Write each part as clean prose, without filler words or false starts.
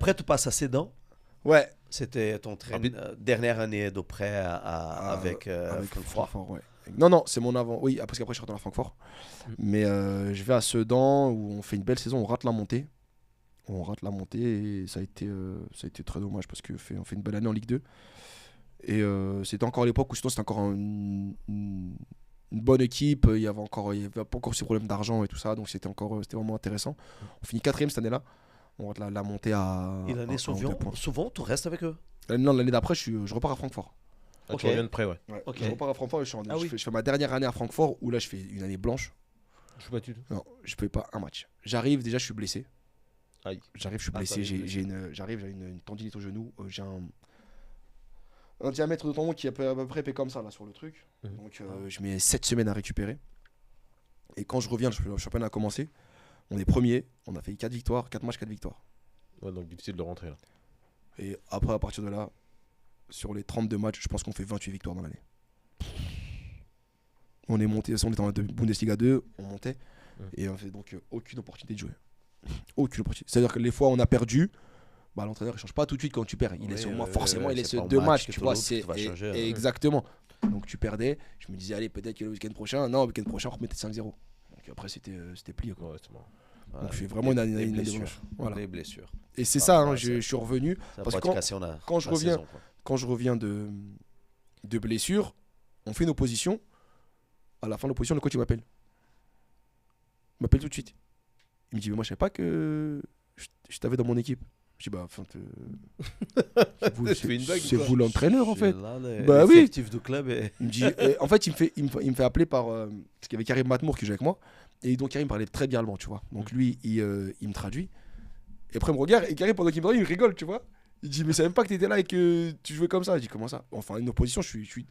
Après, tu passes à Sedan. Ouais. C'était ton Rapide. dernière année de prêt avec Avec Francfort. ouais. Non, c'est mon avant. Oui, parce qu'après, je retourne à Francfort. Mm. Mais je vais à Sedan où on fait une belle saison, on rate la montée. On rate la montée et ça a été très dommage parce qu'on fait une belle année en Ligue 2. Et c'était encore l'époque où sinon c'était encore une bonne équipe. Il y avait pas encore ces problèmes d'argent et tout ça. Donc c'était vraiment intéressant. On finit quatrième cette année-là. On rate la montée à. Et l'année à 1 ou 2 points. souvent, tu restes avec eux. Non, l'année d'après, je repars à Francfort. Ah, Ok. tu reviens de près, ouais. Ok. Je repars à Francfort et Ah oui. je fais ma dernière année à Francfort où là je fais une année blanche. Je suis battu. Non, je fais pas un match. J'arrive, déjà je suis blessé. Aïe. J'arrive, je suis Ah, blessé. t'as J'ai blessé. une tendinite au genou. J'ai un diamètre de tendon qui est à peu près épais comme ça là sur le truc. Mhm. Donc je mets 7 semaines à récupérer. Et quand je reviens, le championnat a commencé. On est premier. On a fait 4 victoires, 4 matchs, 4 victoires. Ouais, donc difficile de rentrer là. Et après, à partir de là, sur les 32 matchs, je pense qu'on fait 28 victoires dans l'année. On est monté, on était en Bundesliga 2, on montait. Et on fait donc aucune opportunité de jouer. Aucune opportunité. C'est-à-dire que les fois où on a perdu, bah, l'entraîneur ne change pas tout de suite quand tu perds. Il laisse au moins, forcément, il laisse c'est pas un 2 match matchs. que Tu tout vois, l'autre, c'est tu vas changer, hein. exactement. Donc tu perdais. Je me disais, allez, peut-être que le week-end prochain. Non, le week-end prochain, on remettait 5-0. Donc après, c'était plié. Quoi. Ouais, c'est marrant. Voilà. Donc je fais vraiment une Les année blessures. blanche. Voilà. Les blessures. Et c'est Ah, ça, ouais, hein, je suis revenu. Ça Parce va que te casser quand je la reviens- saison, quoi. Quand je reviens de blessure, on fait une opposition. À la fin de l'opposition, le coach il m'appelle. Il m'appelle tout de suite. Il me dit, mais moi je savais pas que je t'avais dans mon équipe. Je dis, bah, enfin, Tu fais une blague ou c'est quoi vous l'entraîneur en fait. C'est là, Bah oui. l'effectif du club est... Il me dit, en fait, il me fait appeler par. Parce qu'il y avait Karim Matmour qui jouait avec moi. Et donc Karim parlait très bien allemand, tu vois. Donc lui, il me traduit. Et après, il me regarde. Et Karim, pendant qu'il me traduit, il rigole, tu vois. Il dit, mais je savais même pas que tu étais là et que tu jouais comme ça. Je dis, comment ça? Enfin, une opposition, je suis.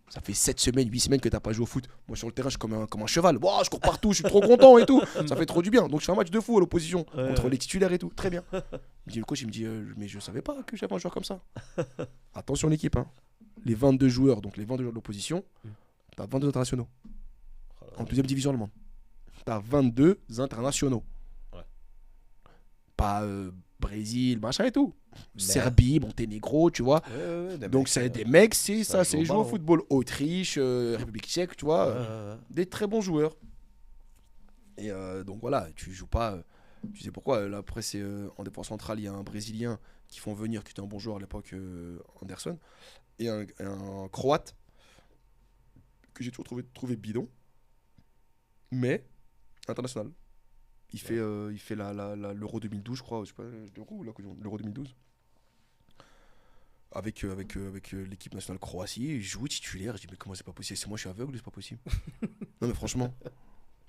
Ça fait 7 semaines, 8 semaines que t'as pas joué au foot. Moi, sur le terrain, je suis comme un cheval. Wow, je cours partout, je suis trop content et tout. Ça fait trop du bien. Donc, je fais un match de fou à l'opposition, Ouais, entre ouais. les titulaires et tout. Très bien. Il me dit, le coach, il me dit, mais je savais pas que j'avais un joueur comme ça. Attention, l'équipe. Hein. Les 22 joueurs, donc les 22 joueurs de l'opposition, t'as 22 internationaux. En deuxième division allemande. T'as 22 internationaux. Ouais. Pas Brésil, machin et tout. Mais- Serbie, Monténégro, tu vois. Donc c'est des mecs, c'est ça, joue c'est au jouer au ballon. football. Autriche, République tchèque, tu vois, des très bons joueurs. Et donc voilà, tu joues pas. Tu sais pourquoi là, après, c'est en défense centrale, il y a un Brésilien qui font venir, qui était un bon joueur à l'époque, Anderson, et un Croate que j'ai toujours trouvé bidon, mais international. Il fait l'Euro 2012, je crois, je sais pas, l'Euro ou l'Euro 2012. Avec l'équipe nationale Croatie, je joue titulaire. Je dis, mais comment c'est pas possible? C'est moi, je suis aveugle, c'est pas possible. Non, mais franchement,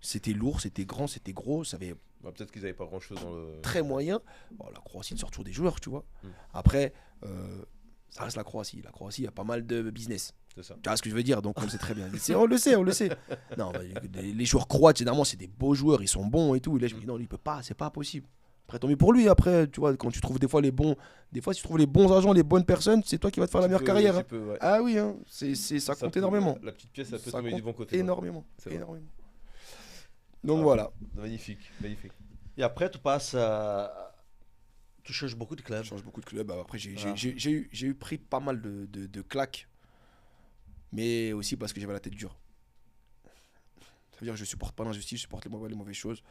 c'était lourd, c'était grand, c'était gros, ça avait Bah, peut-être qu'ils avaient pas grand chose dans le. très moyen. Bon, la Croatie sort toujours des joueurs, tu vois. Mm. Après, ça reste la Croatie. La Croatie, il y a pas mal de business. C'est ça. Tu vois ce que je veux dire? Donc, on le sait très bien. On le sait. Non, bah, les joueurs croates, généralement, c'est des beaux joueurs, ils sont bons et tout. Et là, je me dis, non, lui, il peut pas, c'est pas possible. Après, tant mieux pour lui. Après, tu vois, quand tu trouves des fois si tu trouves les bons agents, les bonnes personnes, c'est toi qui vas te faire la meilleure carrière. Hein. Ouais. Ah oui, hein, ça compte peut- énormément. La petite pièce, ça peut Ça tomber compte du bon côté. ouais. Énormément. C'est vrai. Énormément. Donc Ah. voilà. Magnifique, magnifique. Et après, tu passes à... Tu changes beaucoup de Je clubs. change beaucoup de clubs. Après, Voilà. j'ai eu pris pas mal de claques, mais aussi parce que j'avais la tête dure. Ça veut dire que je supporte pas l'injustice, je supporte les mauvaises choses.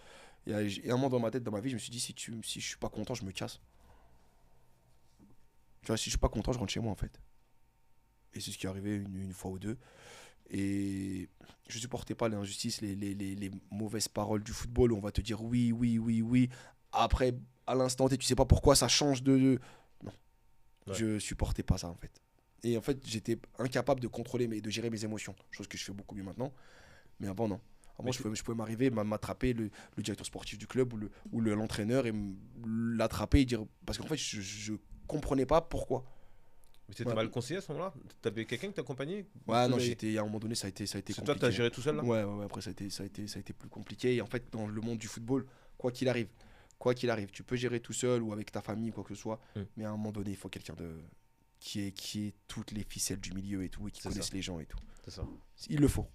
Et un moment dans ma tête, dans ma vie, je me suis dit, si je suis pas content, je me casse. Tu vois, si je suis pas content, je rentre chez moi en fait. Et c'est ce qui est arrivé une fois ou deux. Et je supportais pas l'injustice, les mauvaises paroles du football où on va te dire oui, oui, oui, oui. Après, à l'instant T, tu sais pas pourquoi ça change de. Non. Ouais. Je supportais pas ça en fait. Et en fait, j'étais incapable de contrôler, de gérer mes émotions. Chose que je fais beaucoup mieux maintenant. Mais avant, non. Avant, je pouvais m'arriver, m'attraper le directeur sportif du club ou l'entraîneur et l'attraper et dire. Parce qu'en fait, je comprenais pas pourquoi. Mais t'étais Ouais. mal conseillé à ce moment-là? T'avais quelqu'un qui t'accompagnait? Ouais, non, T'avais- à un moment donné, ça a été C'est compliqué. toi, t'as géré tout seul là? Ouais, après ça a été plus compliqué. Et en fait, dans le monde du football, quoi qu'il arrive, tu peux gérer tout seul ou avec ta famille, quoi que ce soit. Mais à un moment donné, il faut quelqu'un qui ait toutes les ficelles du milieu et tout, et qui C'est connaisse ça. les gens et tout. C'est ça. Il le faut.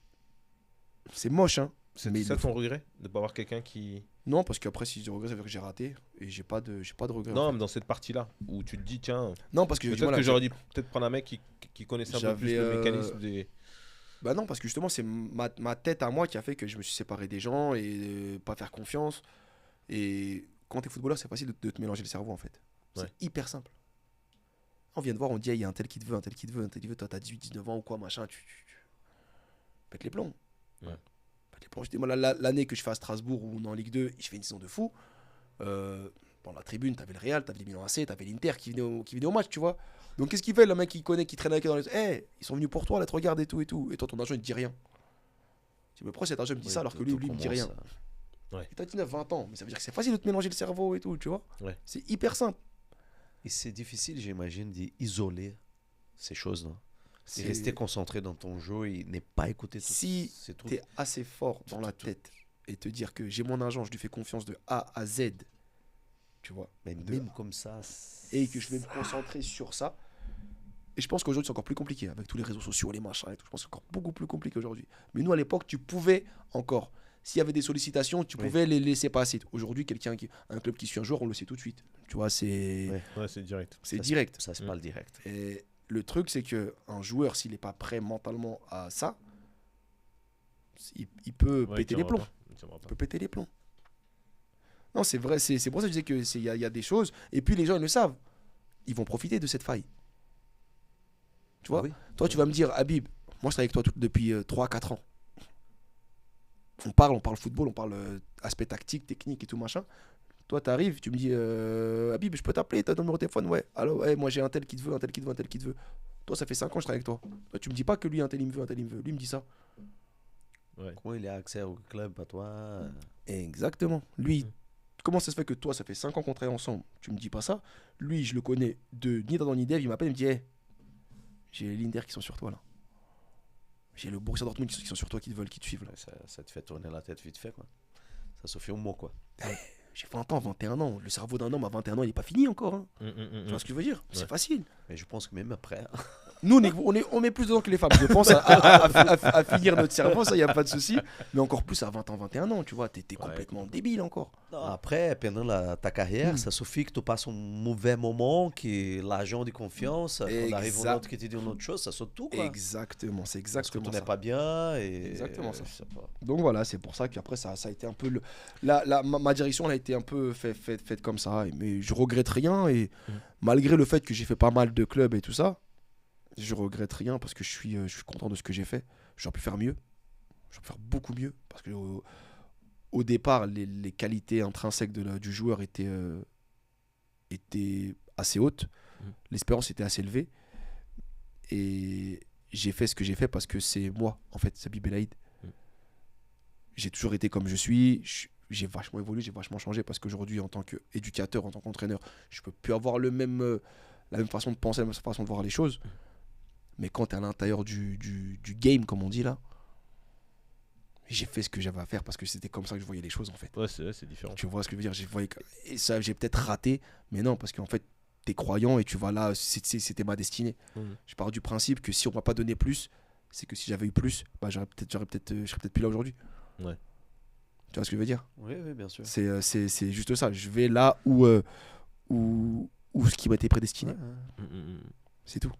C'est moche, hein. C'est Mais il ça le ton regret? De pas avoir quelqu'un qui. Non, parce qu'après, si je regrette, ça veut dire que j'ai raté et j'ai pas de regrets. Non, en fait. mais dans cette partie-là, où tu te dis, tiens, Non, parce que peut-être voilà, que j'aurais dû peut-être prendre un mec qui connaissait un peu plus J'avais, le mécanisme des. Bah non, parce que justement, c'est ma tête à moi qui a fait que je me suis séparé des gens et pas faire confiance. Et quand t'es footballeur, c'est facile de te mélanger le cerveau en fait. C'est Ouais. hyper simple. On vient de voir, on dit, il y a un tel qui te veut, un tel qui te veut, un tel qui te veut. Toi, t'as 18, 19 ans ou quoi, machin, tu pètes les plombs. Ouais. Pètes les plombs. Je dis, moi, l'année que je fais à Strasbourg ou on est en Ligue 2, je fais une saison de fou. Dans la tribune, t'avais le Real, t'avais les Milan AC, t'avais l'Inter qui venait au match, tu vois. Donc qu'est-ce qu'il fait, le mec qui connaît, qui traîne avec eux dans les. Ils sont venus pour toi, là, te regarde et tout et tout. Et toi, ton agent, il te dit rien. Tu me pourquoi cet agent me dit ça alors que lui, il me dit rien. Et t'as 19, 20 ans, mais ça veut dire que c'est facile de te mélanger le cerveau et tout, tu vois. Ouais. C'est hyper simple. Et c'est difficile, j'imagine, d'isoler ces choses-là. Et rester concentré dans ton jeu et ne pas écouter tout. Si t'es assez fort dans la tête et te dire que j'ai mon agent, je lui fais confiance de A à Z, tu vois. Mais même comme ça. Et que je vais me concentrer sur ça. Et je pense qu'aujourd'hui, c'est encore plus compliqué avec tous les réseaux sociaux, les machins et tout. Je pense que c'est encore beaucoup plus compliqué aujourd'hui. Mais nous, à l'époque, tu pouvais encore. S'il y avait des sollicitations, tu pouvais les laisser passer. Aujourd'hui, un club qui suit un joueur, on le sait tout de suite. Tu vois, c'est. Ouais, c'est direct. C'est direct. Ça se parle direct. Et le truc, c'est qu'un joueur, s'il n'est pas prêt mentalement à ça, il peut péter les plombs. Il peut péter les plombs. Non, c'est vrai. C'est pour ça que je disais qu'il y a des choses. Et puis, les gens, ils le savent. Ils vont profiter de cette faille. Tu vois, toi, tu vas me dire, Habib, moi, je travaille avec toi depuis 3-4 ans. On parle football, on parle aspect tactique, technique et tout machin. Toi, tu arrives, tu me dis, Habib, je peux t'appeler, t'as ton numéro de téléphone? Ouais. Alors, ouais, moi, j'ai un tel qui te veut, un tel qui te veut, un tel qui te veut. Toi, ça fait 5 ans que je travaille avec toi. Toi, tu me dis pas que lui, un tel, il me veut, un tel, il me veut. Lui, il me dit ça. Ouais. Comment il a accès au club à toi? Exactement. Lui, comment ça se fait que toi, ça fait 5 ans qu'on travaille ensemble, tu me dis pas ça? Lui, je le connais de ni dans ni dev, il m'appelle, il me dit, hey, j'ai l'Inter qui sont sur toi là. J'ai le Borussia Dortmund qui sont sur toi, qui te veulent, qui te suivent là. Ça te fait tourner la tête vite fait, quoi. Ça se fait au mot, quoi. J'ai 20 ans, 21 ans. Le cerveau d'un homme à 21 ans, il n'est pas fini encore. Hein. Tu vois ce que je veux dire? C'est facile. Mais je pense que même après. Nous, on met plus dedans que les femmes. Je pense à finir notre cerveau, ça, il n'y a pas de souci. Mais encore plus à 20 ans, 21 ans, tu vois. T'es complètement débile encore. Non, après, pendant ta carrière, ça suffit que tu passes un mauvais moment, que l'agent de confiance, quand arrive un autre qui te dit une autre chose, ça saute tout, quoi. Exactement, c'est exactement parce que ça. tu n'es pas bien. Et exactement ça. Donc voilà, c'est pour ça qu'après, ça a été un peu. Ma direction, elle a été un peu faite comme ça. Mais je regrette rien. Et malgré le fait que j'ai fait pas mal de clubs et tout ça, je regrette rien parce que je suis content de ce que j'ai fait. J'aurais pu faire mieux. J'aurais pu faire beaucoup mieux. Parce que au départ, les qualités intrinsèques du joueur étaient assez hautes. L'espérance était assez élevée. Et j'ai fait ce que j'ai fait parce que c'est moi, en fait, Sabih Belaïd. J'ai toujours été comme je suis. J'ai vachement évolué, j'ai vachement changé parce qu'aujourd'hui, en tant qu'éducateur, en tant qu'entraîneur, je peux plus avoir la même façon de penser, la même façon de voir les choses. Mais quand tu es à l'intérieur du game, comme on dit là, j'ai fait ce que j'avais à faire parce que c'était comme ça que je voyais les choses en fait. Ouais, c'est différent. Tu vois ce que je veux dire? Et ça, j'ai peut-être raté, mais non, parce qu'en fait, t'es croyant et tu vas là, c'était ma destinée. Je pars du principe que si on m'a pas donné plus, c'est que si j'avais eu plus, bah, je serais peut-être plus là aujourd'hui. Ouais. Tu vois ce que je veux dire? Oui, bien sûr. C'est juste ça. Je vais là où ce qui m'a été prédestiné. Ouais. C'est tout.